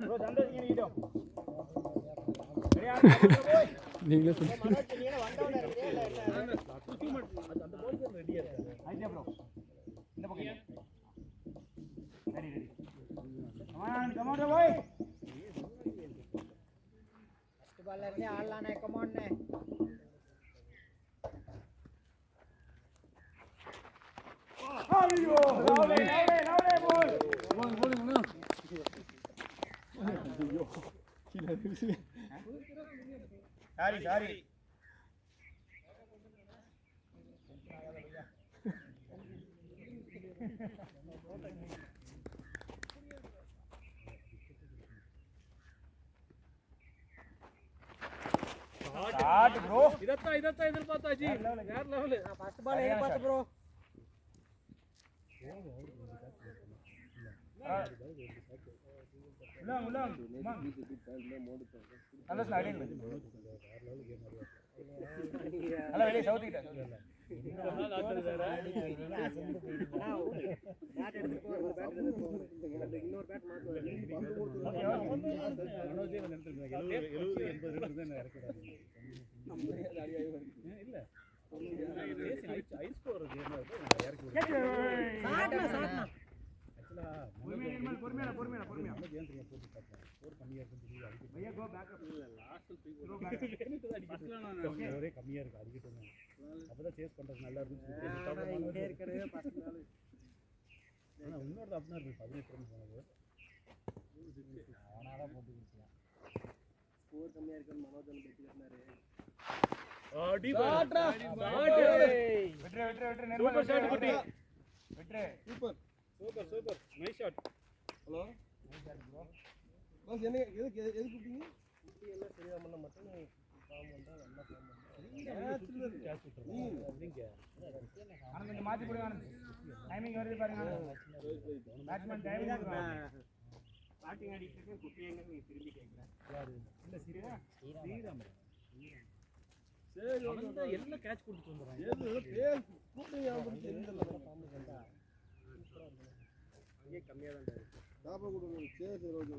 Bro Santhosh இங்க நிக்கிட்டோம் நீங்களே சொல்லுங்க மனோஜ் நீங்க வந்தவன இருக்கே இல்ல அந்த போல் ரெடியா இருக்கு ஐடியா ப்ரோ இந்த பக்கம் ready come on boy first பால்ல இருந்தே ஆடலானே come on நே ஐயோ லவ்லே போல் ஐயோ கீழ இருக்கு சாரி ஸ்டார்ட் ப்ரோ இதத்தான் எதிர்பார்த்தா ஜி வேற லெவல் ஃபர்ஸ்ட் பால் எதிர்பார்த்த ப்ரோ உலாம் நல்ல ஸ்லைடிங் நல்ல வெளிய சவுத்திட்ட பேட் எடுத்து போ ஒரு பேட் எடுத்து போ இன்னொரு பேட் மாத்துவாரு மனோஜே வந்து நினைச்சிருக்காங்க 70 80 தான் இறக்குறாங்க நம்ம அடியாயி வருது இல்ல ஐஸ் ஸ்கோர் கேம் இறக்கி சாட்னா பொறுமையா கேம் போட்டு பார்த்தேன் ஸ்கோர் கம்மியா இருக்குன்னு சொல்லி அடிக்க பையா கோ பேக் அப் இல்ல லாஸ்ட் கோ பேக் ஒரே கம்மியா இருக்கு அடிக்கிட்டோம் அப்பதான் சேஸ் பண்றது நல்லா இருந்துச்சு இங்கே இருக்கறது 10 நாள் ஆனா இன்னொரு அப்பனா இருக்கு 18 ரன் போனது அவனால போட்டு கொடுத்தான் ஸ்கோர் கம்மியா இருக்குன்னு மனோஜ் வந்து பெட்டி கட்டினாரு ஆடி பாட்ரா விட்ரு சூப்பர் ஷாட் குட்டி விட்ரு super nice shot hello nice shot bro boss என்ன எதுக்கு கூப்பிட்டீங்க குட்டி எல்லாம் சரியா பண்ண மட்டும் ஃபார்ம் வந்தா நல்லா ஃபார்ம் பண்ணா கேட்ச் விட்டுறீங்க நீங்க ஆனந்த் கொஞ்சம் மாத்தி போடுங்க ஆனந்த் டைமிங் வருது பாருங்க பேட்ஸ்மேன் டைமிங் பேட்டிங் ஆடிட்டு குட்டி எங்க நீ திரும்பி கேக்குறேன் யாரு இல்ல ஸ்ரீராம் சரி வந்தா எல்லாம் கேட்ச் கொடுத்துட்டு வந்தறாங்க ஏய் கூப்பிடுங்க அவன் தெரியல ஃபார்ம் பண்ணா ये कमिया தான் இருக்கு டாப கொடுங்க சேஸ் ரோஜ்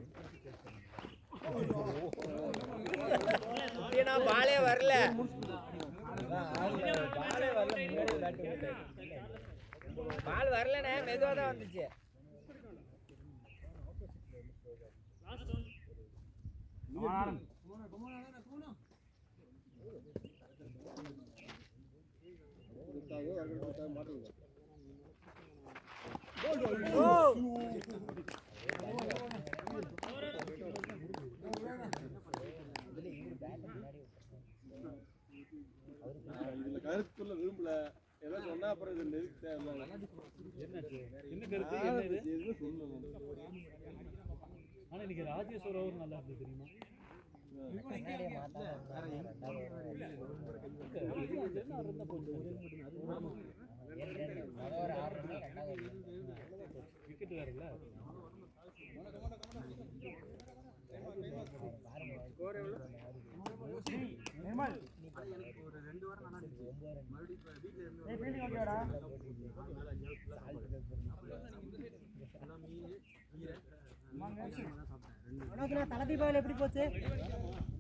ஏனா பாலே வரல முன்னாடி பேட் பால் வரலனே மெதுவா தான் வந்துச்சு இதுல கருத்துக்குள்ள விரும்பல ஏதோ சொன்னா அப்புறம் இது நெருக்க என்ன கருத்து என்ன சொல்லணும் ஆனா இன்னைக்கு ராஜேஸ்வர அவர் நல்லா இருக்கு தெரியுமா விக்கெட் வேறல ஸ்கோர் எவ்வளவு நிர்மல் எனக்கு ஒரு 2 வாரம் நானா மறுபடியும் வீட்ல இருந்து ஏய் ஃபீலிங் ஓகேடா உனக்கு தல தீபாவளி எப்படி போச்சு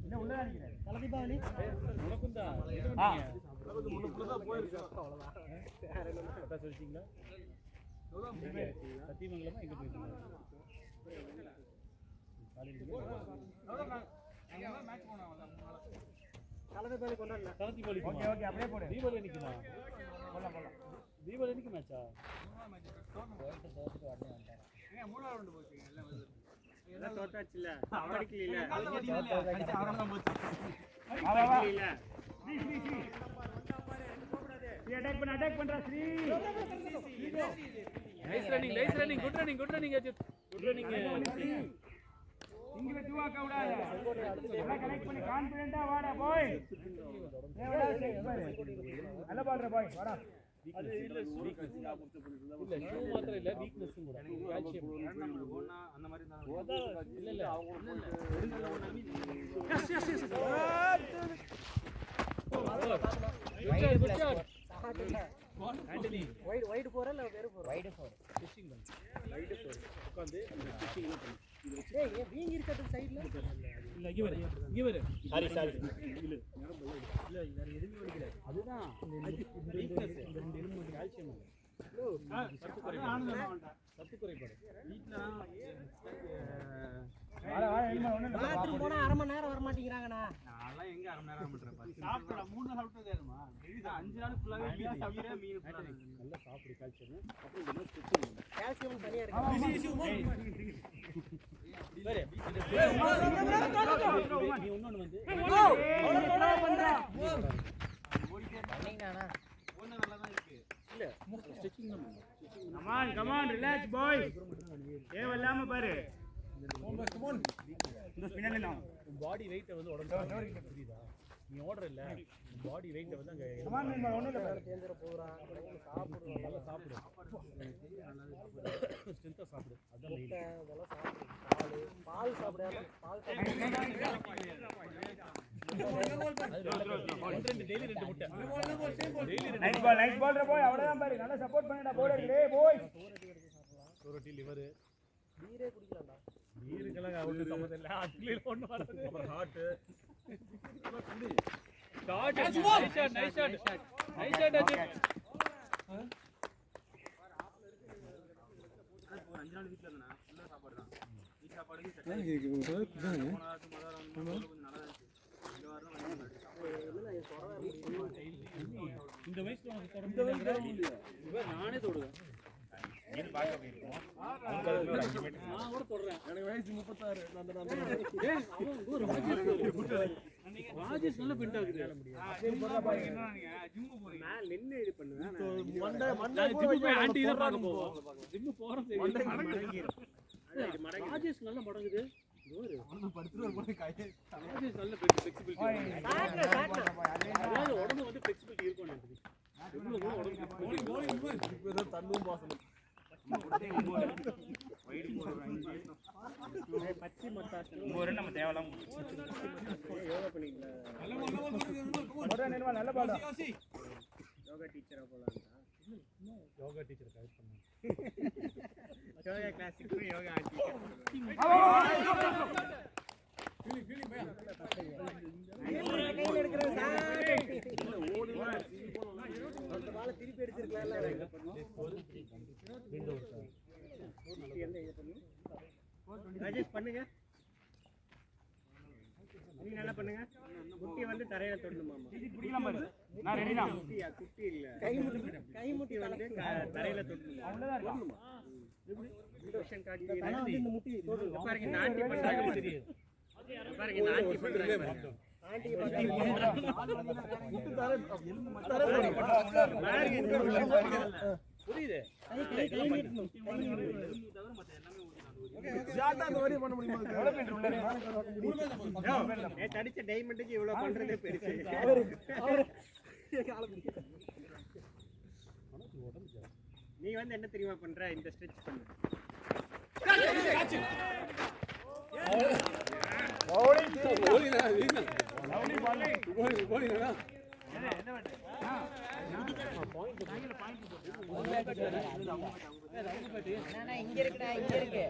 என்ன உள்ள நினைக்கிறேன் தல தீபாவளி உனக்கும் தான் முன்ன தான் போயிருக்கு அவ்வளவுதான் வேற என்ன பத்தா சொல்லிட்டீங்களா சத்தியமங்கலமா எங்க போயிட்டீங்க மேட்ச் போனோம் தல தீபாவளி கொண்டாடல தல தீபாவளி ஓகே அப்படியே போடு தீபாவளி நிக்குமா போலாம் தீபாவளி நிக்கு மேட்சா தோத்து வரணும் ஏங்க மூணாவது ரவுண்ட் போச்சு எல்லாம் வருது எல்லாம் தோத்தாச்சு இல்ல அவடிக்கல இல்ல அவரதான் போச்சு இல்ல ஸ்ரீ அட்டாக் பண்றா Sri nice running good running Ajith good running இங்க வெதுவா கவுடாத எல்லாம் கனெக்ட் பண்ணி கான்ஃபிடென்ட்டா வாடா பாய் ஏடா நல்ல பால்ற பாய் வாடா அது இல்ல வீக்னஸ் இல்ல ஷூ மாத்திரம் இல்ல வீக்னஸ் கூட கால்சியம் ஓனா அந்த மாதிரி இருந்தா இல்ல அவங்க yes good shot Antony wide போறல வெறு போற வைட் போற வீங்கி இருக்கிறது சைடுல இல்ல இங்க வரு சாரி இல்ல வேற எதுவுமே வலிக்கல அதுதான் இந்த ரெண்டு எலும்பு கால்சியம் சத்து குறைபாடு வீட்டுல பாத்ரூம் போனா அரை மணி நேரம் வர மாட்டேங்கிறாங்கண்ணா நான்லாம் எங்க அரை மணி நேரம் வர மாட்டேன் சாப்பிடா 3 நாள் சாப்பிட்டதே இருமா 5 நாள் ஃபுல்லாவே மீன் சாப்பிடுறேன் மீன் நல்லா சாப்பிடு கால்சியம் அப்புறம் இந்த மாதிரி கால்சியம் தனியா இருக்கு பாரு நீ இன்னொன்னு வந்து பண்ணீங்கனா ஒண்ணு நல்லா தான் இருக்கு இல்ல ஸ்ட்ரெச்சிங் தான் கம் ஆன் ரிலாக்ஸ் பாய் ஏவல்லாம பாரு இந்த ஸ்பின்னல் எல்லாம் பாடி வெயிட் வந்து உடம்பு புரியுதா நீ ஓடுற இல்ல பாடி வெயிட் வந்து அங்க ஒண்ணு இல்ல தேஞ்சற போறா சாப்பிடு நல்லா சாப்பிடு ஸ்ட்ரென்த்தா சாப்பிடு அதான் அதெல்லாம் சாப்பிடு பால் சாப்பிடு பால் டெய்லி 2 முட்டை நைஸ் பால் போய் அவ்வளவுதான் பாரு நல்லா சப்போர்ட் பண்ணுடா போர் அடிக்குதே போய் சோரட்டி லிவர் பீரே குடிக்கலாம்டா பீருக்கெல்லாம் ஒண்ணு சம்மந்தம் இல்ல அட்லீல ஒண்ணு வரது அப்புறம் ஹார்ட் நைஸ் ஷாட் அஜி 5 நாள் வீட்ல இருந்தானா ஃபுல்லா சாப்பாடு தான் வீட்ல சாப்பாடு இந்த வயசுல நானே தொடுவேன் நான் கூட தொடுறேன் எனக்கு வயசு 36 ராஜேஷ் நல்ல பெண்ட் ஆகுது நான் நின்னு இது பண்ணுவேன் ஆண்டி தான் பார்க்க போவோம் ஜிம் போறது ராஜேஷ் நல்ல மடங்குது நல்ல ஃபிளெக்சிபிலிட்டி உடம்பு வந்து ஃபிளெக்சிபிலிட்டி இருக்கும் தண்ணும் பாசனம் பச்சி மத்தாசனம் நம்ம தேவலாம் யோகா பண்ணிக்கலாம் நல்ல பாடா யோகா டீச்சரா போலாம் யோகா டீச்சர் கைட் பண்ணு யோகா கிளாஸுக்கு யோகா ஆண்டி கையில எடுக்கிற திருப்பி அடிச்சிருக்கலாம்ல ராஜேஷ் பண்ணுங்க நீ நல்லா பண்ணுங்க குட்டி வந்து தரையில தொடணுமாமா நான் ரெடி தான் குட்டி இல்ல கை முட்டி வந்து தரையில தொடணும் அவ்வளவுதான் இன்ஸ்ட்ரக்ஷன் காட்டி இந்த முட்டி பாருங்க நாட்டி பண்றாங்க தெரியும் பாருங்க நாட்டி பண்றாங்க ஆண்டி பத்தி புரியுது அடிச்ச டைமண்டுக்கு இவ்வளவு பண்றதே பெருசு நீ வந்து என்ன தெரியுமா பண்ற இந்த ஸ்ட்ரெச் பண்ணு இங்க இருக்குடா இங்க இருக்கு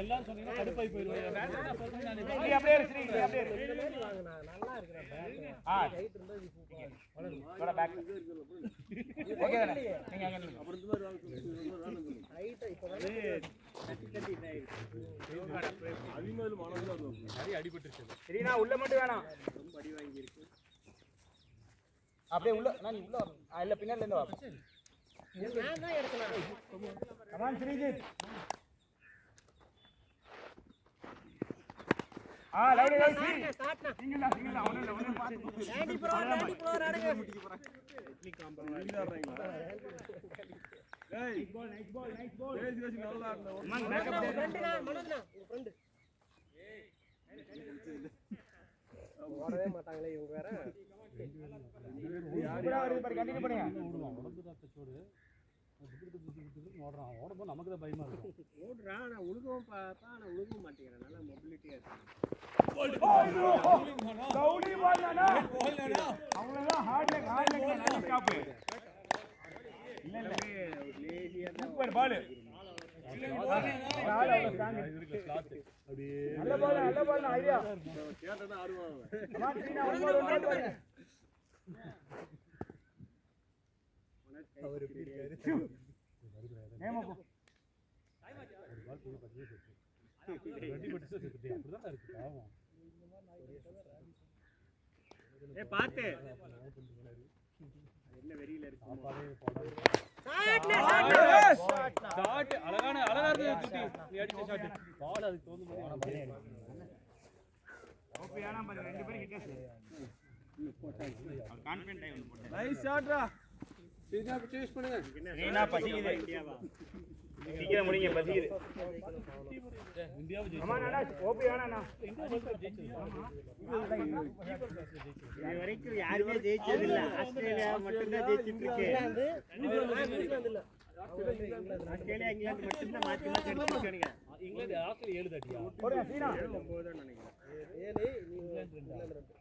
எல்லாரும் சொன்னீங்கன்னா கடுப்பாய் போயிடுவாங்க நல்லா இருக்கிற உள்ள மட்டும் வேணாம் ரொம்ப அடி வாங்கி இருக்கு அப்படியே உள்ள நான் உள்ள இல்ல பின்னால இருந்து வா நான் தான் எடுக்கணும் கமான் ஸ்ரீஜித் லவ்லி ரைட் ஸ்டார்ட்னா சிங்கிள் அவனே பாத்து டாடி ப்ரோ நடங்க முட்டிக்கு போறா இட்லி காம்போ நீங்க ஆடுறீங்களா ஏய் நைஸ் பால் ஏய் ஜோசி நல்லா ஆடுன மன் பேக்கப் ஃப்ரெண்ட்னா மனோஜ்னா உங்க ஃப்ரெண்ட் ஓடவே மாட்டாங்களே இவங்க வேற யாரா வருது பாரு கண்டினியூ பண்ணுங்க உடம்பு தான் தச்சோடு ஓடுறான் ஓடும்போது நமக்கு தான் பயமா இருக்கும். ஓடுறான் ஆனால் உழுகவும் பார்த்தா ஆனால் உழுகவும் மாட்டேங்கிறான். நல்லா மொபிலிட்டியாக இருக்கு. அவ்வளோதான் ஹார்ட் லெக் நல்ல ஸ்டாப். இல்லை சூப்பர் பால். நல்ல பால் ஐடியா. கேட்டதான் ஆடுவாங்க. அவர் எப்படி இருக்காரு? பார்த்து என்ன வெறியில இருக்கு. அழகான இருந்துச்சு நீ அடிச்ச ஷாட். பால் அதுக்கு தகுந்த மாதிரி ரெண்டு பேரும் கிட்ட கான்ஃபிடன்ட் ஆகி வந்து போட்டேன். நைஸ் ஷாட்ரா. சீனா சூஸ் பண்ணுங்க. நீனா பசிக்குது. சீக்கிரம் முடிங்க பசிக்குது. இந்தியாவை அம்மா நானா ஓபி வேணாண்ணா. இது வரைக்கும் யாருமே ஜெயிச்சது இல்ல. ஆஸ்திரேலியா மட்டும் தான் ஜெயிச்சிட்டு இருக்கு. ஆஸ்திரேலியா இங்கிலாந்து மட்டும் தான் மாத்தி மாத்தி அடிச்சிருக்கானுங்க. England Australia 7 Thatia? போடுங்க சீனா. 9 தான் நினைக்கிறேன். 7 இங்கிலாந்து 2.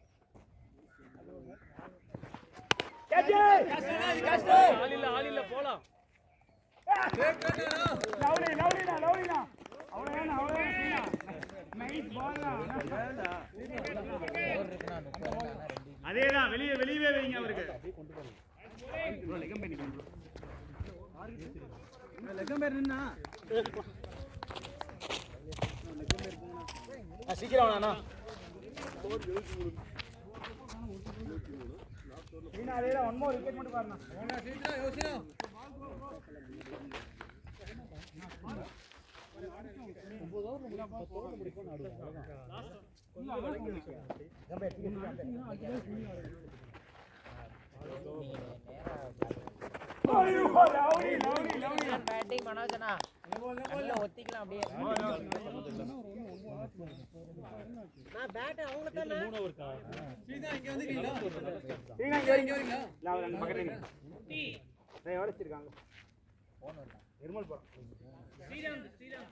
ஆள் இல்ல போலாம். லவ்லினா அவ்வளோ சீனா. Nice ball. அதேதான் வெளியவே வைங்க அவருக்கு. லெக்கம் பேர் நின்னா சீக்கிரம் வாண்ணா. சீனா அதேதான் ஒன் மோர் விக்கெட் மட்டும் பாருண்ணா. பேட்டிங் மனோஜனா ஒத்திக்கலாம் அப்படியே. நான் பேட் அவங்களுக்கு தான். 3 ஓவர்க்கா? சீனா இங்க வரீங்களா? இல்ல அவர் அந்த பக்கத்துல நின்னு. டேய் ஓடிச்சிருக்காங்க. போன் வரல. எர்மல் போறோம். ஸ்ரீராம்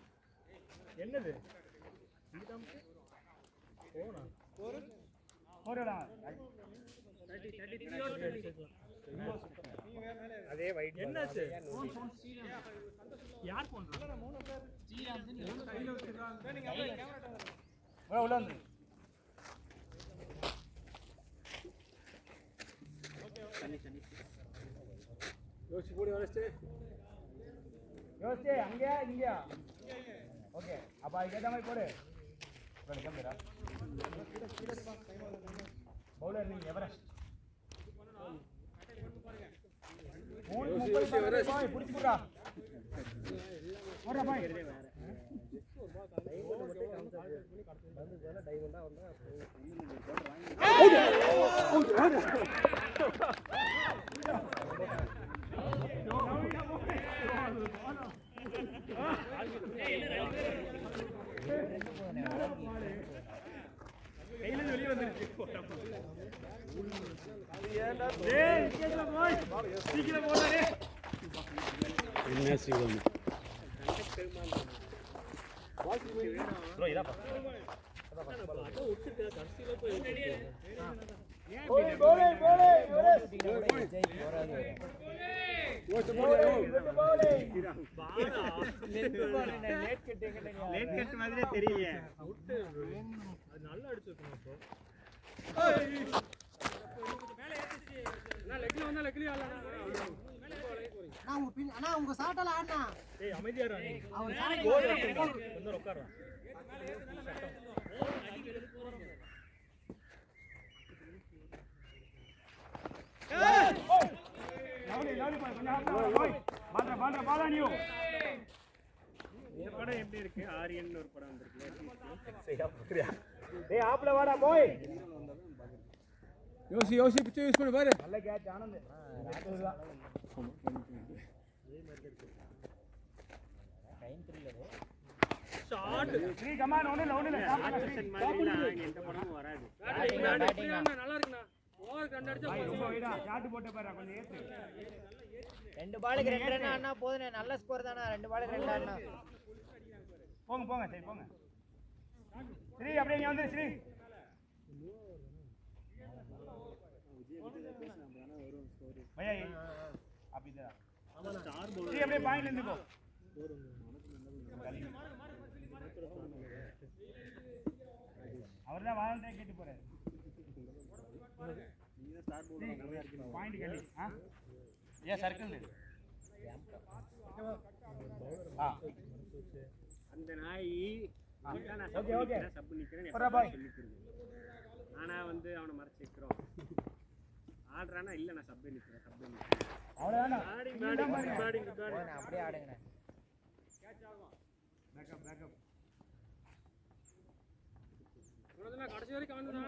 என்னது? ஸ்ரீராம் போனா. போறடா. 33 அதே வைட் என்னாச்சு? யார் பண்றா? ஸ்ரீராம் கையில வச்சிருக்காங்க. நீங்க அப்படியே கேமரா உள்ள வந்து. யோசி போடி வரஸ்டே. யோசி அங்கயா இங்கயா? ஓகே அப்ப அதுக்கு ஏத்த மாதிரி போடு. கேமரா பவுலர் நீங்க எவரெஸ்ட். பாய் புடிச்சு போடா. போடா பாய். கையில வெளிய வந்துருச்சு. டேய் சீக்கிரம் போய். சீக்கிரம் போடா. என்ன ஸ்ரீராம்? ப்ரோ இதப்பா. லேட் கட் மாதிரியே தெரியல. நல்லா அடிச்சிருக்கணும் அப்போ. மேலே ஏத்திச்சு. நான் லெக்ல வந்தா லெக்லயே ஆளா. நான் உங்க பின் அண்ணா உங்க சாட்டல ஆடுனா. ஏய் அமைதியா இரு நீ. அவன் சாட்டல கொஞ்சம் உட்கார்றா. லவ்லி பாய் கொஞ்சம் போய். பாண்ட்ரா பாலா நியூ. இந்த படம் எப்படி இருக்கு? ஆரியன் ஒரு படம் வந்திருக்கு. டேய் ஆப்ல வாடா போய். யோசி பிச்சை யூஸ் பண்ணு பாரு. நல்ல கேட்ச் ஆனந்த். ராத்துதான். Time thriller. Shot. Three come on ஒண்ணு இல்ல. மாதிரி எந்த படமும் வராது. பேட்டிங் நல்லா இருக்குண்ணா. ரொம்ப வைடா ஷாட் போட்டு பாரு கொஞ்சம் ஏத்து 2 பாலுக்கு 2 ரன் ஆனா போதுனே நல்ல ஸ்கோர் தானா 2 பாலுக்கு 2 ஆனா போங்க சரி போங்க ஸ்ரீ அப்படியே நீ வந்து ஸ்ரீ பையா அப்படிதா ஸ்ரீ அப்படியே பாயிண்ட்ல இருந்து போ அவர்தான் வாலண்டரி கேட்டு போறாரு பாயிண்ட் கேளு ஏ சர்க்கிள் அந்த நாய் ஓகே ஓகே சப்பு நிக்கிறேன் போறா பாய் ஆனா வந்து அவனை மறைச்சு வைக்கிறோம் ஆடுறானா இல்ல நான் சப்பே நிக்கிறேன் அவ்வளவுதான் பேட்டிங் அப்படியே ஆடுங்க பேக்கப் கடைசி வரைக்கும் வந்துடா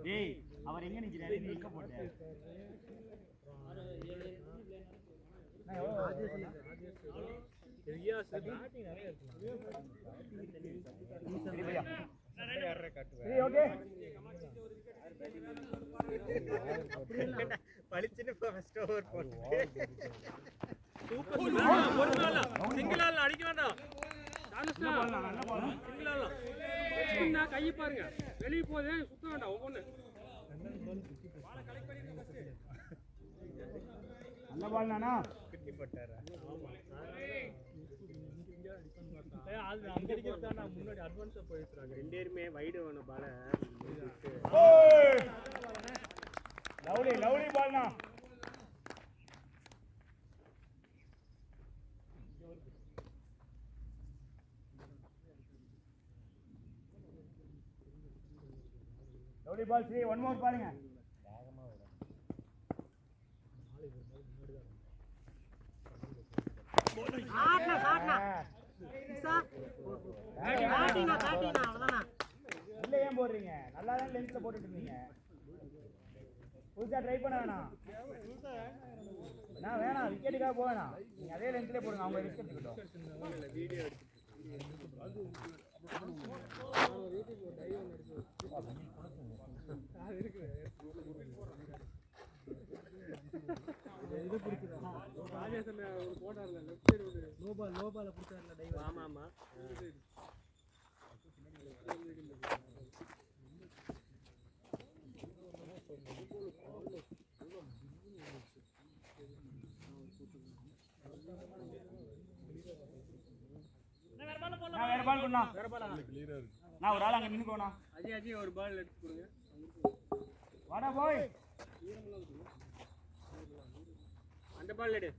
ஏய் அவர் எங்க நிக்கிறாரு நீ எங்க போட்ட பளிச்சுன்னு ஃபர்ஸ்ட் ஓவர் போட்டு சிங்கிளால அடிக்க வேண்டாம் சிங்கிளால கையை பாருங்க வெளியே போதே சுத்த வேண்டாம் ஒவ்வொன்னு நல்ல பால் நானா கிட்டி போட்டாரா அது அங்க அடிக்கிறதா நான் முன்னாடி அட்வான்ஸா போயிடுறாங்க ரெண்டு பேருமே வைடு வேணும் பால லவ்லி பால்னா lovely ball Sri one more பாருங்க இல்ல ஏன் போடுறீங்க நல்லா தான் லென்ஸ்ல போட்டுட்டு இருந்தீங்க புதுசா ட்ரை பண்ண வேணாம் நான் வேணாம் விக்கெட்டுக்காக போக வேணாம் நீங்க அதே லென்ஸ்லயே போடுங்க அவங்க விக்கெட் எடுத்துக்கிட்டோம் லோபால புடிச்சார்ல டைவர் ஆமா ஆமா நான் வேற பால் பண்ணா நான் ஒரு ஆள் அங்க நின்னுக்கோனா அஜய் ஒரு பால் எடுத்து கொடுங்க வாடா போய் அந்த பால் எடு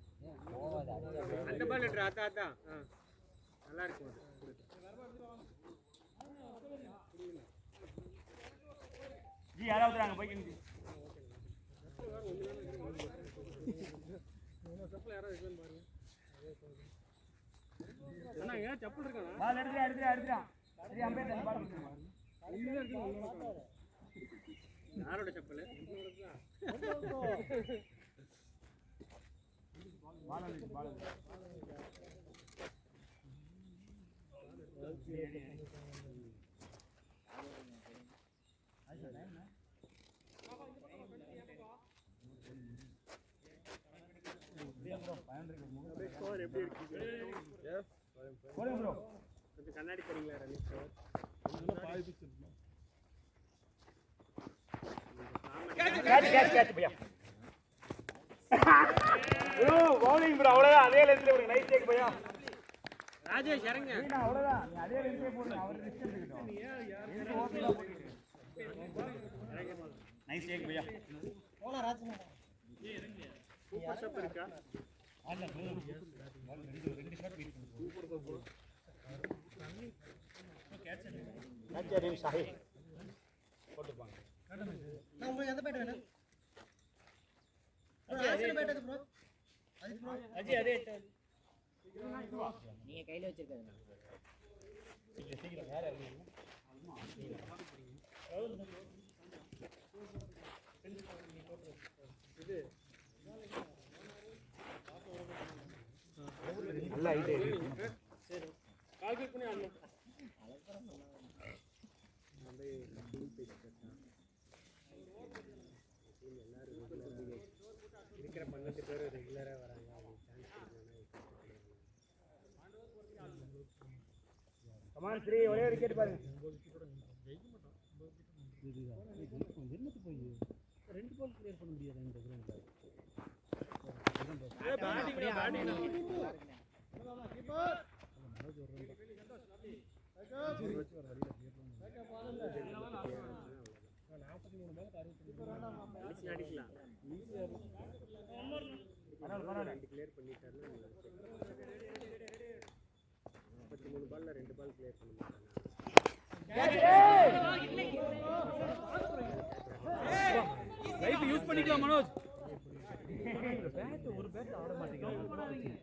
அந்த பால் எடு அதான் நல்லா இருக்கும் ஜி யாராவது அங்க போய் நின்னு அண்ணா ஏன் செப்பல் இருக்கானா பால் எடுத்துடா சரி அம்பேர் அந்த பால் கொடுங்க யாரோட செப்பல் பால் ஸ்கோர் எப்படி இருக்கு போடுங்க ப்ரோ கொஞ்சம் கண்ணாடி தரீங்களா ரமேஷ் சார் கேட்ச் பையா ப்ரோ பவுலிங் ப்ரோ அவ்வளவுதான் அதே லென்ஸ்ல போடுங்க நைஸ் டேக் பையா ராஜேஷ் இறங்க நீ அவ்வளவுதான் நீ அதே லென்ஸ்ல போடுங்க அவர் ரிஸ்க் எடுத்துக்கிட்டோம் இதுக்கு ஓகேவா போடுங்க நைஸ் டேக் பையா போலாம் ராஜ்குமார் சூப்பர் ஷாட் இருக்கா ஆல்ல ப்ரோ ரெண்டு ஷாட் வெயிட் பண்ணு சூப்பர் ப்ரோ கேட்ச் நஜரின் சாஹி போட்டுப்பாங்க நான் உங்களுக்கு எந்த பேட் வேணும் ப்ரோ ஆசில பேட் எது ப்ரோ அஜி அதே நீங்க கையில வச்சிருக்கது நல்ல ஐடியா கால்குலேட் பண்ணி ஆடணும். இருக்கிற 12 பேர் ரெகுலராக வராங்க. கமான் 3 ஒரே ஒரு விக்கெட் பாருங்க. அடிக்கலாம். பரவாயில்ல கிளியர் பண்ணிட்டாருன்னா 43 பால்ல 2 பால் கிளியர் பண்ண மாட்டாங்க. லைஃப் யூஸ் பண்ணிக்கலாம் மனோஜ். பேட் ஒரு பேட் ஆட மாட்டேங்கிறாங்க.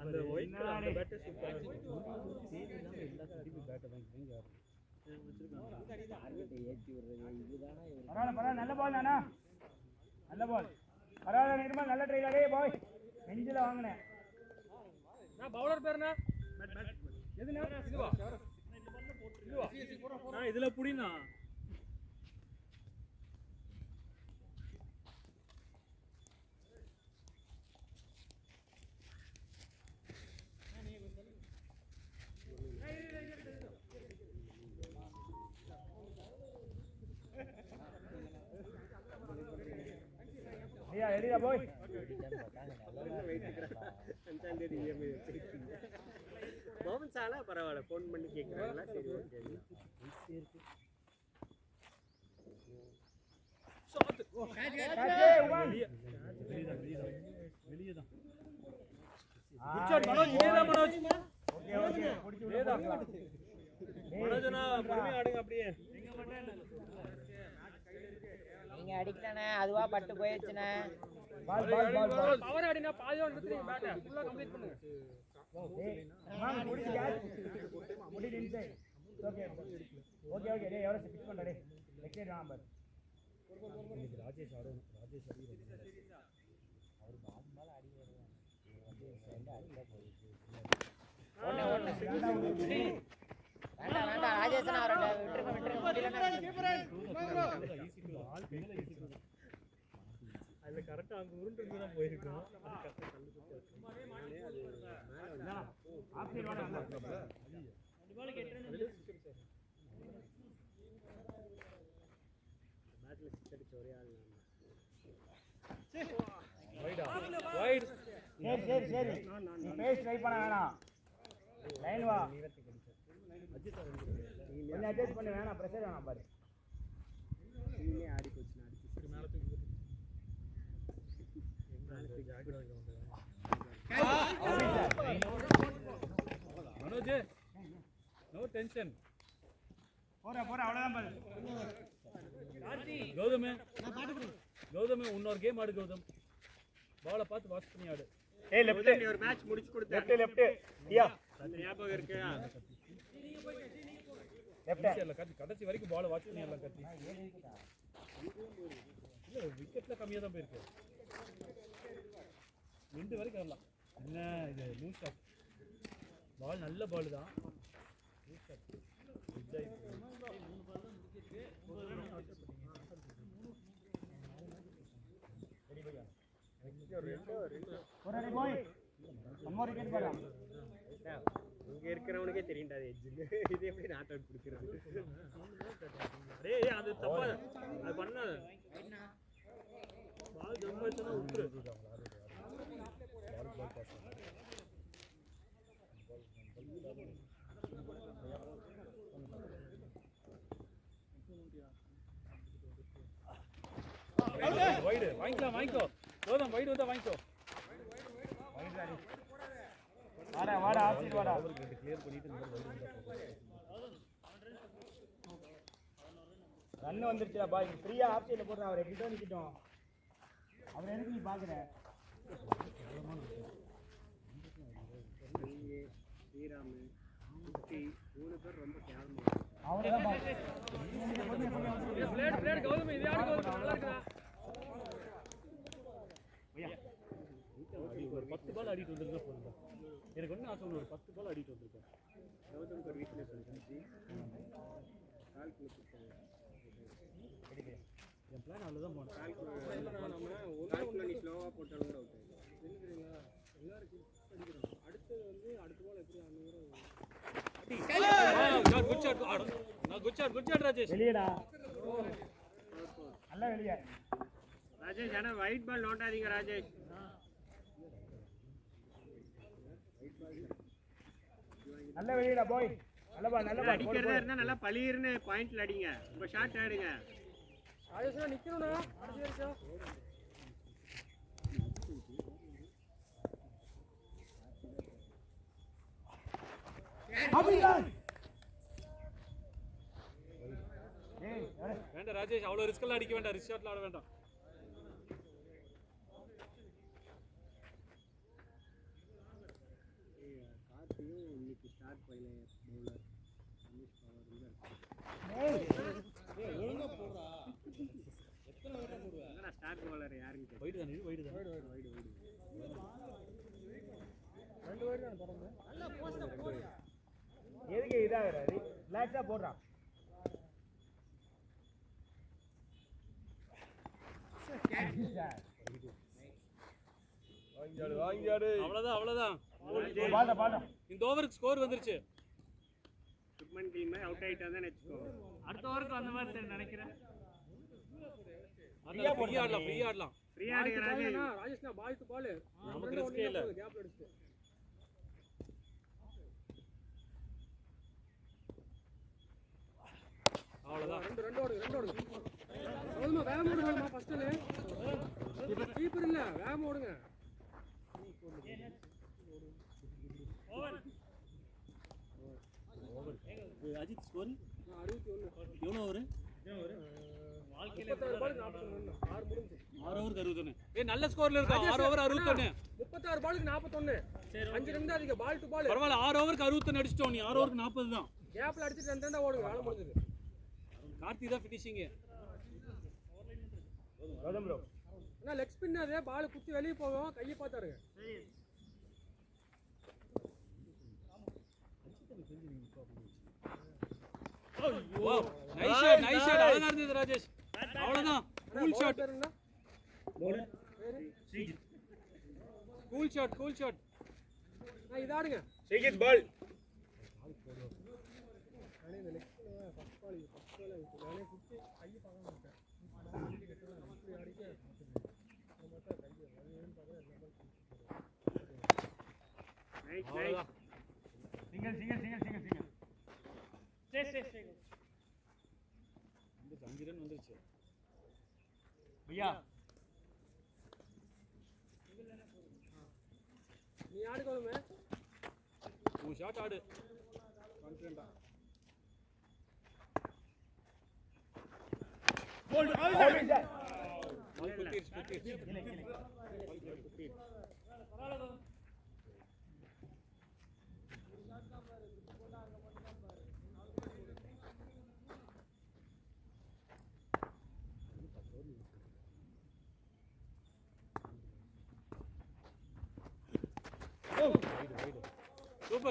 அந்த ஒயிட் அந்த பேட் சூப்பரா இருக்கு. சேதி தான் எல்லா திருப்பி பேட் வாங்கி ஆடுறாங்க. பரவாயில்ல நல்ல பால் தானா, நல்ல பால். பரவாயில்ல நிர்மல் நல்ல ட்ரை. அடே பாய் நெஞ்சில வாங்கினேன். நான் பவுலர் பேர்னா எதுனா இதுவா நான் இதுல புடினா ரெடியா போய். மோகன் சாலா பரவாயில்ல, ஃபோன் பண்ணி கேட்குறாங்களா? சரி ஓகே. மனோஜ் இதேதான் மனோஜ். ஓகே ஓகே புடிச்சு விடு. மனோஜ் நான் பொறுமையா ஆடுங்க அப்படியே. நீங்க அடிக்கலண்ணே, அதுவா பட்டு போயிடுச்சுண்ணே. பால் பால் பால் பால். பவர் ஆடினா பாதியா நிறுத்துறீங்க. பேட்டை ஃபுல்லா கம்ப்ளீட் பண்ணுங்க. மாம் புடிச்சு கேட்ச். முடி இன்சைட். Okay okay okay. டேய் எவரோ பிச் பண்ணடா டேய். Lecture number. இன்னைக்கு ராஜேஷ் ஆடணும். ராஜேஷ் ஆடி அவர் பால் ஆடி வருவாங்க. ரெண்டு அடில போயிடுச்சு. ஓடுங்க வேண்டாம் ராஜேஷன் அவரை விட்டுருங்க முடியலன்னா. அதுல கரெக்டா அங்க உருண்டு இருந்து தான் போயிருக்கோம். சரி சரி சரி, நீ பேஸ் ட்ரை பண்ண வேணாம். லைன் வா, கொஞ்சம் அட்ஜஸ்ட் பண்ண வேணாம். ப்ரெஷர் வேணாம் பாரு. ஆடி போச்சு மனோஜ் நோ டென்ஷன். போற அவ்வளவுதான் பாரு. கௌதம் இன்னொரு கேம் ஆடு. கௌதம் பாலை பார்த்து வாஷ் பண்ணி ஆடு. ஏய் லெஃப்ட் ஒரு மேட்ச் முடிச்சு கொடுத்தேன். லெஃப்ட் யா ஞாபகம் இருக்கா? லெஃப்ட் கடைசி வரைக்கும் பாலை வாஷ் பண்ணி எல்லாம் கத்தி. இல்ல விக்கெட்ல கம்மியா தான் போயிருக்கு. 2 வரைக்கும் வரலாம். என்ன இது லூஸ் ஷாட். பால் நல்ல பால் தான். Loose shot. போறடி போய் நம்ம விக்கெட் போறோம். இங்க இருக்கிறவனுக்கே தெரியும்டா எட்ஜ். இது எப்படி நாட் அவுட் குடுக்குறது? டேய் அது தப்பா அது பண்ணாத. பால் ஜம்ப் ஆயிடுச்சுனா விட்டுரு. பால் பாஸ். வைடு வாங்கிக்கோ. கௌதம் வைடு வந்தா வாங்கிக்கோ. வாடா ஆப்ஷன் வாடா. கிளியர் பண்ணிட்டு இந்த வைடு வந்தா ரன் வந்துருச்சுடா பாய். ஃப்ரீயா ஆப்ஷன்ல போடுறா. அவர் எக்கிட்ட நிக்கிட்டோம். அவர் எதுக்கு நீ பாக்குற? நீ ஸ்ரீராம் குட்டி 3 பேர் ரொம்ப கேவலமா அவனதான் பிளேட் கௌதம் இது யாரு கௌதம் நல்லா இருக்குடா ஒரு 10 பால் ஆடிட்டு வந்திருந்தா போதும். எனக்கு ஒன்று ஆசை, ஒரு 10 பால் ஆடிட்டு வந்திருக்கேன். கௌதம்க்கு ஒரு வீக்னஸ் வந்துருச்சு கால்குலேட் என் பிளான் அதில் தான் போனேன். கால்குலேட் நீ ஸ்லோவாக போட்டாலும் கூட ஓகே எல்லாருக்கும் அடிக்கிறோம். அடுத்தது வந்து அடுத்த பால் எப்படி குட் ஷாட் ராஜேஷ். வெளியடா நல்ல வெளியே ராஜேஷ் ஆனா ஒயிட் பால் நோட்டாதீங்க ராஜேஷ். நல்ல வெளியடா போய் நல்ல பால் அடிக்கிறதா இருந்தா நல்லா பளிர்னு பாயிண்ட்ல அடிங்க. இப்ப ஷாட் ஆடுங்க ராஜேஷ் நிக்கணும்டா அடுத்த வருஷம் வேண்டாம் ராஜேஷ், அவ்வளோ ரிஸ்கெல்லாம் அடிக்க வேண்டாம். ரிஸ்க் ஷாட்ல ஆட வேண்டாம். கார்த்தியும் இன்னைக்கு ஸ்டார்ட் பைலர் பவுலர் ரமேஷ் பவர் எத்தனை ஸ்டார்ட் பவுலர் யாருன்னு வைடு தான், வைடு தான். எதுக்கு இதாகிற ரிலாக்ஸா போடுறான். அவ்வளோதான். பாட்டா இந்த ஓவருக்கு ஸ்கோர் வந்துருச்சு. சுப்மன் கில் மாதிரி அவுட் ஆயிட்டா தான் வச்சுக்கோ. அடுத்த ஓவருக்கு அந்த மாதிரி நினைக்கிறேன். ஃப்ரீ ஆடலாம். ஃப்ரீ ஆடுங்க ராஜேஷ். ராஜேஷ்னா பால் டு பால் நமக்கு ரிஸ்கே இல்லை. கேப்ல அடிச்சு அவ்வளோதான். ரெண்டு ஓடுங்க கௌதமா வேகமா ஓடுங்க ஃபர்ஸ்ட்ல இப்ப கீப்பர் இல்ல வேகமா ஓடுங்க. அஜித் ஸ்கோர் 61 எவ்வளோ ஓவர்? 36 பாலுக்கு 41 6 முடிஞ்சு 6 ஓவருக்கு 61. நல்ல ஸ்கோர்ல இருக்கா. 6 ஓவர் 61. 36 பாலுக்கு 41 5 ரன் தான் அதிக பால் டு பால். பரவாயில்ல, 6 ஓவருக்கு 61 அடிச்சிட்டோம். நீ 6 ஓவருக்கு 40 தான். கேப்ல அடிச்சிட்டு 2 ரன் ஓடுங்க வேலை முடிஞ்சது. கார்த்தி தான் ஃபினிஷிங். கௌதம் ப்ரோ அண்ணா லெக் ஸ்பின் அது பால் குத்தி வெளிய போகும் கையை பார்த்தாருங்க. நைஸ் ஷாட் அழகா இருந்தது ராஜேஷ். அவ்வளவுதான். Cool shot. Cool shot. நான் இதாடுங்க. ஸ்ரீஜித் பால் நானே இந்த லெக் ஃபர்ஸ்ட் பால் நானே குத்தி கையை பார்க்க மாட்டேன். இப்படி அடிக்க பார்த்தா கையை வலின்னு பார்த்தா நைஸ் நைஸ். சிங்கிள் இந்த 5 ரன் வந்துருச்சு. பையா நீ ஆடு கௌதமே. உன் ஷாட் ஆடு. கான்ஃபிடென்ட்டா. கோல் பால் குத்திருச்சு.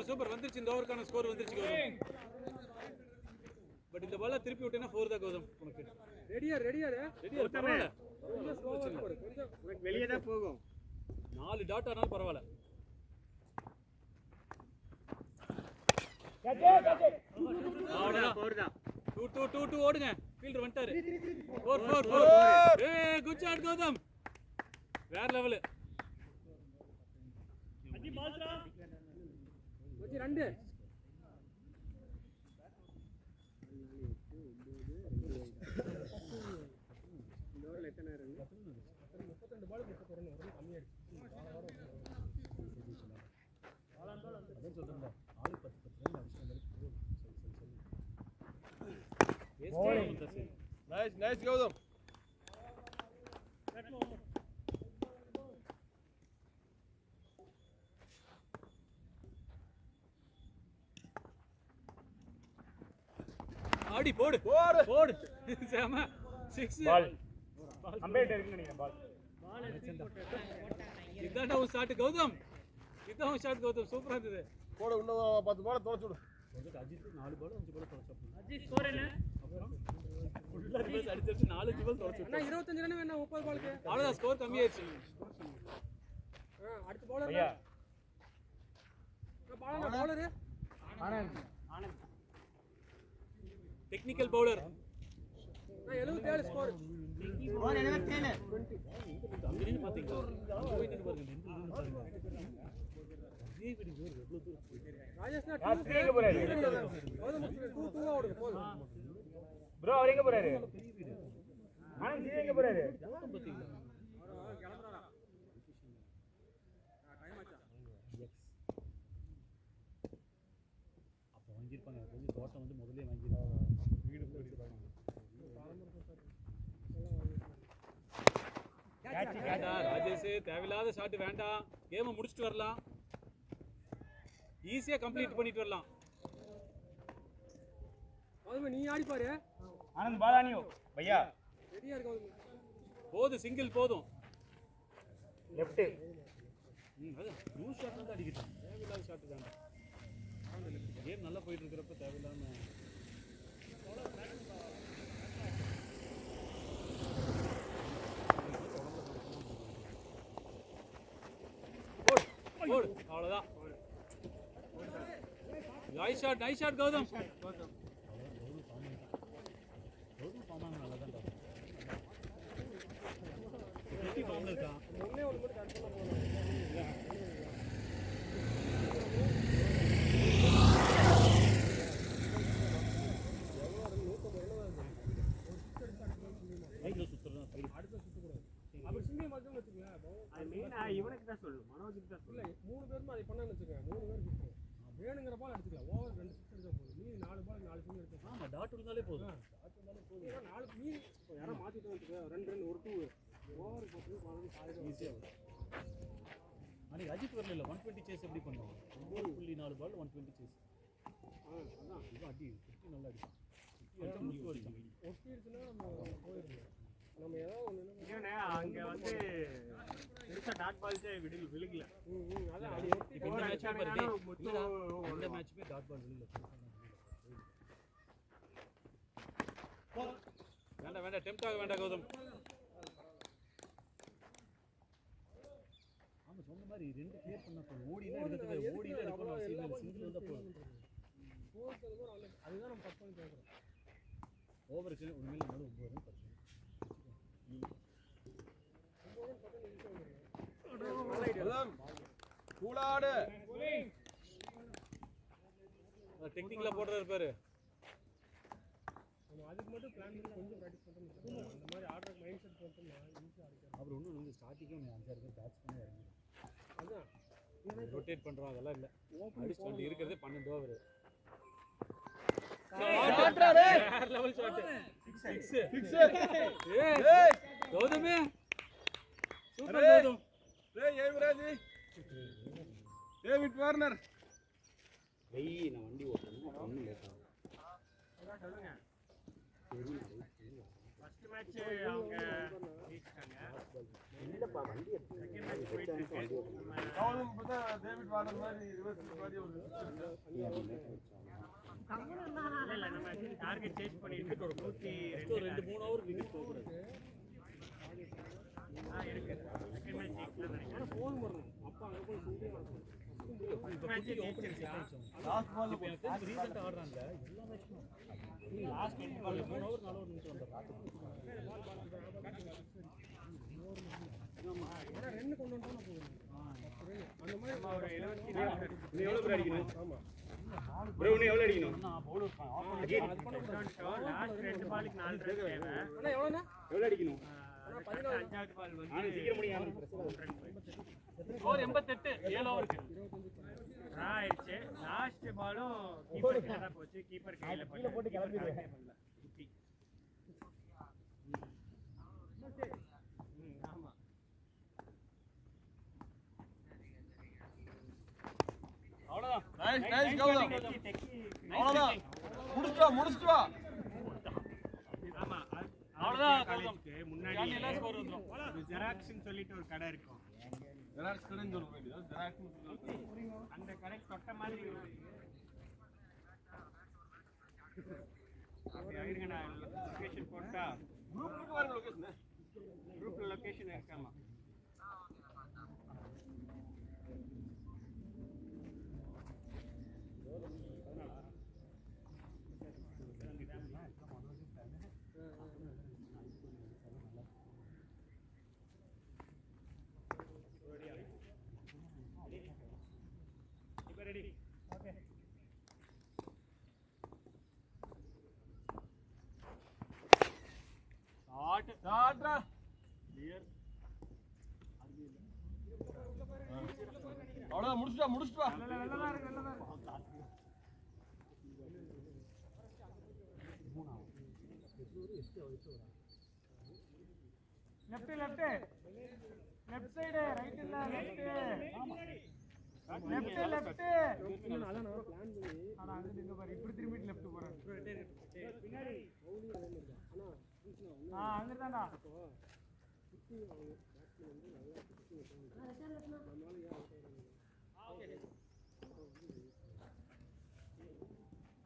சூப்பர் வந்துருச்சு. இந்த ஓவருக்கான ஸ்கோர் வந்துருச்சு கௌதம். பட் இந்த பால்ல திருப்பி விட்டேன்னா 4 தான் கௌதம். உனக்கு ரெடியா பரவாயில்ல. கொஞ்சம் ஸ்லோவா போடு கொஞ்சம் உனக்கு வெளியே தான் போகும். 4 டாட் ஆனாலும் பரவாயில்ல. அவ்வளவுதான் போர்தான். 2 ஓடுங்க. ஃபீல்டர் வந்துட்டாரு. 4 ஏய் குட் ஷாட் கௌதம். வேற லெவல். கொஞ்சம் 2 இந்த ஓவர்ல எத்தனை ரன்? 32 பால் 31 ரன் கம்மியாயிடுச்சு. அதான் சொல்றேன். ஆளு 10 ரன் அடிச்ச மாதிரி நைஸ் கௌதம். அடி போடு போடு போடு செம 6 பால் அம்பேட் இருக்குன்னு நினைக்கிறேன் பால் இதான்டா ஒரு ஷாட் கௌதம் இதான் ஒரு ஷாட் கௌதம் சூப்பரா இருந்தது போடு இன்னும் 10 பால் தொலைச்சு விடு அஜித் 4 பால் 5 பால் தொலைச்சாப்ல அஜித் ஸ்கோர் என்ன அப்புறம் ஃபுல்லா ரிவர்ஸ் அடிச்சு 4 பால் தொலைச்சு அண்ணா 25 ரன் வேணா 30 பாலுக்கு அவ்வளவுதான் ஸ்கோர் கம்மியாயிருச்சு அடுத்த பவுலர் ஐயா பவுலர் டெக்னிக்கல் பவுலர் 77 ஸ்கோர் அங்க நின்னு பாத்தீங்களா அங்க போய் நின்னு பாருங்க நின்னு பாருங்க அதே வீடு எவ்வளவு தூரம் ராஜேஷ்னா ராஜ் எங்க போறாரு கௌதம் 2 ஓடுது போதும் ப்ரோ அவர் எங்க போறாரு ஆனந்த் எங்க போறாரு பாத்தீங்களா கிளம்புறாரா டைம் ஆச்சா அப்போ வாங்கியிருப்பாங்க கொஞ்சம் தோட்டம் வந்து முதல்ல வாங்கிடுவாங்க வீடு போயிருப்பாங்க வேண்டாம் ராஜேஷ் தேவையில்லாத ஷாட் வேண்டாம் கேமை முடிச்சுட்டு வரலாம் ஈஸியா கம்ப்ளீட் பண்ணிட்டு வரலாம் கௌதம் நீ ஆடி பாரு ஆனந்த் பாலானியோ பையா ரெடியா இருக்கு கௌதம் போதும் சிங்கிள் போதும் லெஃப்ட் அது நியூ ஷாட் வந்து அடிக்கிட்டோம் தேவையில்லாத ஷாட் வேண்டாம் கேம் நல்லா போயிட்டு இருக்கிறப்ப தேவையில்லாம போடு அவ்வளவுதான் நைஸ் ஷாட் கௌதம் கௌதம் பாமாங்க நல்லா தான் ஃபார்ம்ல இருக்கான் ஒண்ணே ஒண்ணு மட்டும் கட் பண்ண போறோம் மைக்ல சுத்துறதா சைடு அடுத்த சுத்து கூடாது அப்படி சிங்கிள் மட்டும் வச்சுக்கங்க அது மெயினா இவனுக்கு தான் சொல்லு மனோஜுக்கு தான் இல்ல 3 பேரும் அதை பண்ணான்னு வச்சுக்கங்க 3 பேர் சுத்து வேணுங்கிற பால் எடுத்துக்கலாம் ஓவர் 2 சிக்ஸ் எடுத்தா போதும் மீதி 4 பால் 4 சிங்கிள் எடுத்தா ஆமா டாட் இருந்தாலே போதும் ஏன்னா 4 மீதி யாரோ மாத்திட்டு வச்சுக்கங்க 2 ரன் ஒரு 2 ஓவர் போட்டு மறுபடியும் சாயிடும் ஈஸியா அன்னைக்கு அஜித் வரல 120 சேஸ் எப்படி பண்ணோம் 9.4 பால் 120 சேஸ் அதான் இவன் அடி 50 நல்லா அடி ஒட்டிடுச்சுன்னா நம்ம போயிடணும் நம்ம ஏதாவது ஒன்று இவனே அங்க வந்து பெருசா டாட் பால்ஸே விழுகல அதான் அது இப்போ இந்த மேட்ச் பாருங்க இல்லடா இந்த மேட்ச்மே டாட் பால் விழுல வேண்டாம் டெம்ப்ட் ஆக வேண்டாம் கௌதம் ஆமா சொன்ன மாதிரி ரெண்டு கிளியர் பண்ணா போதும் ஓடினா எடுக்கிறதுக்கு ஓடினா எடுக்கணும் அவசியம் இல்லை சிங்கிள் வந்தா போதும் அதுதான் நம்ம தப்பு பண்ணி கேட்குறோம் ஓவருக்கு உண்மையில நாலு 9 ரன் 10 கூலாடு டெக்னிக்கலா போடுறாரு பாரு நம்ம அதுக்கு மட்டும் பிளான் பண்ணி கொஞ்சம் ப்ராக்டிஸ் பண்ணுறோம் அந்த மாதிரி ஆடுற மைண்ட் செட் போட்டோம்னா ஈஸியாக அடிக்கலாம் அப்புறம் இன்னும் வந்து ஸ்டார்டிங்கே 5-6 பேர் பேட்ச் பண்ணி இறங்கிடும் அதுதான் ரொட்டேட் பண்றோம் அதெல்லாம் இல்ல அடிச்சு வந்து இருக்கிறதே 12 ஓவர் வேற லெவல் ஷாட் 6 ஏய் கௌதமே சூப்பர் கௌதம் டேய் ஏவிராஜ் டேவிட் வார்னர் வெய் நான் வண்டி ஓட்டணும் ஒண்ணு லேட் ஆகும் ஃபர்ஸ்ட் மேட்ச் அவங்க ஜெயிச்சிட்டாங்க இல்லப்பா வண்டி செகண்ட் மேட்ச் போயிட்டு இருக்கு கௌதம் பார்த்தா டேவிட் வார்னர் மாதிரி ரிவர்ஸ் மாதிரி ஒரு இல்ல நம்ம டார்கெட் சேஞ்ச் பண்ணிட்டு 2-3 ஓவர் விக்கெட் போகுது இருக்கு செகண்ட் மேட்ச் ஜெயிக்கலாம் நினைக்கிறேன் ஃபோன் பண்ணணும் அப்போ அங்கே போய் சொல்லி மேட்ச் ஜெயிச்சிருக்கா லாஸ்ட் பால் இப்போ எனக்கு தெரிஞ்சு ரீசெண்டா ஆடுறாங்க எல்லா மேட்சும் லாஸ்ட் 3 ஓவர் 4 ஓவர் நின்னு வந்தாங்க ஏன்னா 2 கொண்டு வந்தோம்னா போதும் அந்த மாதிரி ஒரு 70 நீ எவ்வளவு பேர் அடிக்கணும் ஆமாம் ப்ரோ நீ எவ்வளவு அடிக்கணும் நான் பவுலர் லாஸ்ட் 2 பாலுக்கு 4 ரன் தேவை அண்ணா எவ்வளோண்ணா எவ்வளவு அடிக்கணும் அஞ்சாவது பால் வந்து சீக்கிரம் முடியும் ஸ்கோர் 88 7 ஓவருக்கு டிரா ஆயிடுச்சு லாஸ்ட் பாலும் கீப்பர் கிட்ட தான் போச்சு கீப்பர் கையில போட்டு கிளம்பிடுவேன் ஆமா அவ்வளவுதான் நைஸ் கௌதம் தெக்கி அவ்வளவுதான் முடிச்சிட்டு வா அவ்வளவுதான் காலேஜுக்கு முன்னாடி எல்லாம் ஸ்கோர் வந்துரும் ஒரு ஜெராக்ஸ்னு சொல்லிட்டு ஒரு கடை இருக்கும். ஜெராக்ஸ் கடைன்னு சொல்ல வேண்டியது ஜெராக்ஸ்னு சொல்லுவாங்க. அந்த கடை தொட்ட மாதிரி அப்படி ஆயிடுங்க. நான் லொக்கேஷன் போட்டா குரூப்புக்கு வர லொகேஷன் குரூப்ல லொக்கேஷன் இருக்காமா. இப்போ ரெடி. ஓகே டாடா அவ்வளவுதான் முடிச்சுட்டு வா வெள்ளதான் இருக்கு வெள்ளதான் இருக்கு. Left left left side right இல்ல லெஃப்ட் லெஃப்ட் லெஃப்ட் அதான் நான் பிளான் பண்ணி அட அங்க நிங்க பாரு இப்படி திரும்பி லெஃப்ட் போறேன் பின்னாடி அங்க தான்டா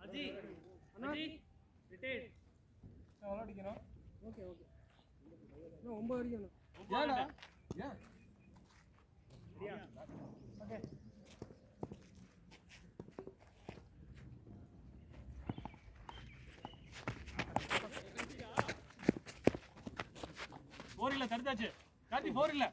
அஜி அஜி ரிட்டேட் நான் அடிக்கணும். ஓகே ஓகே நான் 9 அடிக்கணும். ஏடா ஏன் சரியா ஓகே ஃபோர் இல்ல தடுத்தாச்சு கார்த்தி ஃபோர் இல்ல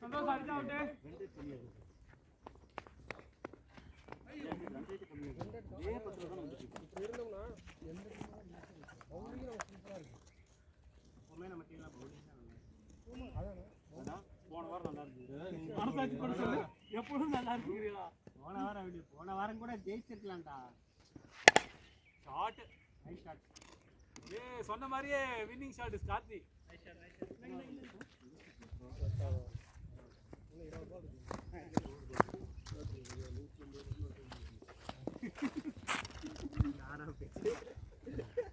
சந்தோஷம் அடிச்சா அவுட். எப்பொழுதும் நல்லா இருக்குங்களா போன வாரம் கூட ஜெயிச்சிருக்கலாம்டா. Shot nice shot. சொன்ன மாதிரியே வின்னிங் ஷாட் கார்த்தி. யாரா பேச்சு